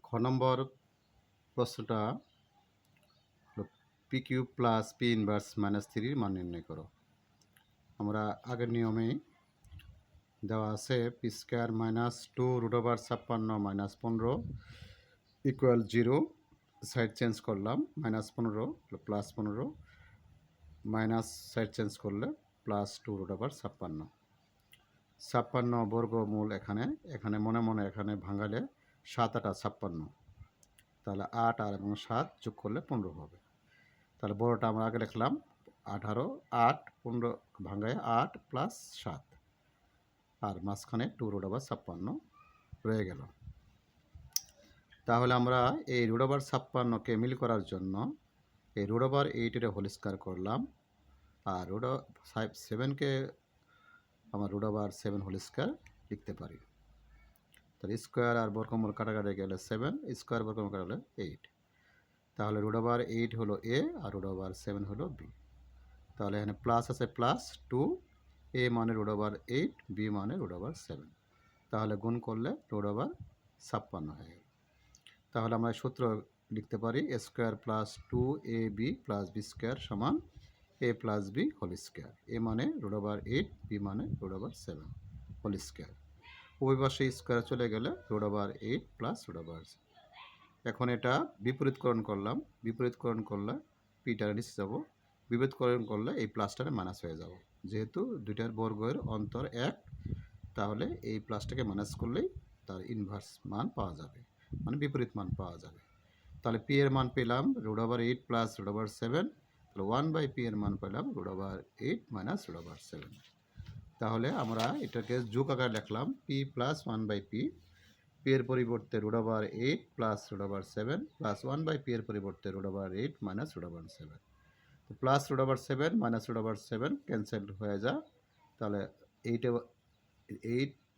খ নম্বর প্রশ্নটা P cube plus P inverse -3 মান নির্ণয় করো। আমরা আগের নিয়মেই দেওয়া আছে পি স্কোয়ার -2 √56 - 15 = 0। সাইড চেঞ্জ করলাম, -15 +15 মাইনাস সাইড চেঞ্জ করলে +2 √56। 56 বর্গমূল এখানে মনে মনে এখানে ভাঙালে 7 8 56, তাহলে 8 আর এবং 7 যোগ করলে 15 হবে। তাহলে বড়টা আমরা আগে লিখলাম 18, 8 15 ভাঙায় 8 + 7 আর মাঝখানে 2 √56 রয়ে গেল। তাহলে আমরা এই √56কে মিল করার জন্য এই √8 হোল স্কয়ার করলাম, আর √7কে আমরা √7 হোল স্কয়ার লিখতে পারি। তাহলে স্কোয়ার আর বর্গমূল কাটাকাটি গেলে 7, স্কোয়ার বর্গমূল কাটালে 8। তাহলে √8 হলো এ আর √7 হলো বি। তাহলে এখানে প্লাস আছে +2, এ মানে √8, বি মানে √7। তাহলে গুণ করলে √56 হয়ে গেল। তাহলে আমরা সূত্র লিখতে পারি a² + 2ab + b² = a + b whole square. এ মানে √8, বি মানে √7 হোল স্কয়ার। উভয় পাশে স্কোয়ার চলে গেলে √8 + √7। এখন এটা বিপরীতকরণ করলাম, বিপরীতকরণ করলে পিটার নিচে যাব, বিপরীতকরণ করলে এই প্লাসটারে মাইনাস হয়ে যাব। যেহেতু দুইটার বর্গের অন্তর 1, তাহলে এই প্লাসটাকে মাইনাস করলেই তার ইনভার্স মান পাওয়া যাবে, মানে বিপরীত মান পাওয়া যাবে। তাহলে পি এর মান পেলাম √8 + √7, তাহলে 1/p এর মান পেলাম √8 - √7। তাহলে আমরা এটাকে যোগ আকারে লিখলাম p + 1/p, p এর পরিবর্তে √8 + √7 + 1/p এর পরিবর্তে √8 - √7। তো প্লাস √7 - √7 ক্যান্সেল হয়ে যায়। তাহলে 8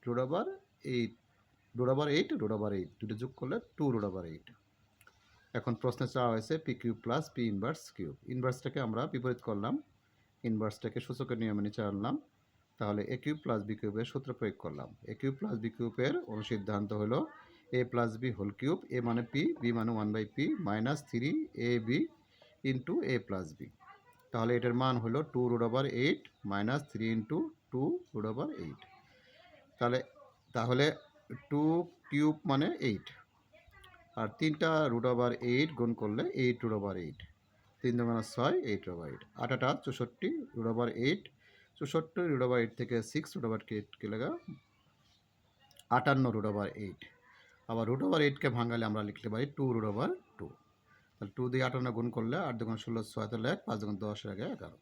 √8 দুটো যোগ করলে 2 √8। এখন প্রশ্নে চাওয়া হয়েছে P cube plus P inverse cube. ইনভার্সটাকে আমরা বিপরীত করলাম, ইনভার্সটাকে সূচকের নিয়মে নিচে আনলাম। তাহলে এ কিউব প্লাস বি কিউবের সূত্র প্রয়োগ করলাম। এ কিউব প্লাস বি কিউবের অনুসিদ্ধান্ত হলো a + b হোল কিউব, এ মানে p, b মানে 1/p -3ab * a + b। তাহলে এটার মান হলো 2 √8 - 3 * 2 √8। তাহলে 2 কিউব মানে 8, আর 3টা √8 গুণ করলে 8 √8, 3 × 6 8 √8, 8 8 64 √8, 64 √8 থেকে 6 √8 গেলে 58 √8। আবার √8কে ভাঙালে আমরা লিখতে পারি 2 √2। তাহলে 2 দিয়ে 58 গুণ করলে 8 × 2 = 16, 16 × 1 5 × 10 = 11।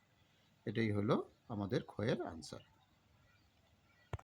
এটাই হলো আমাদের ক্ষয়ের আনসার।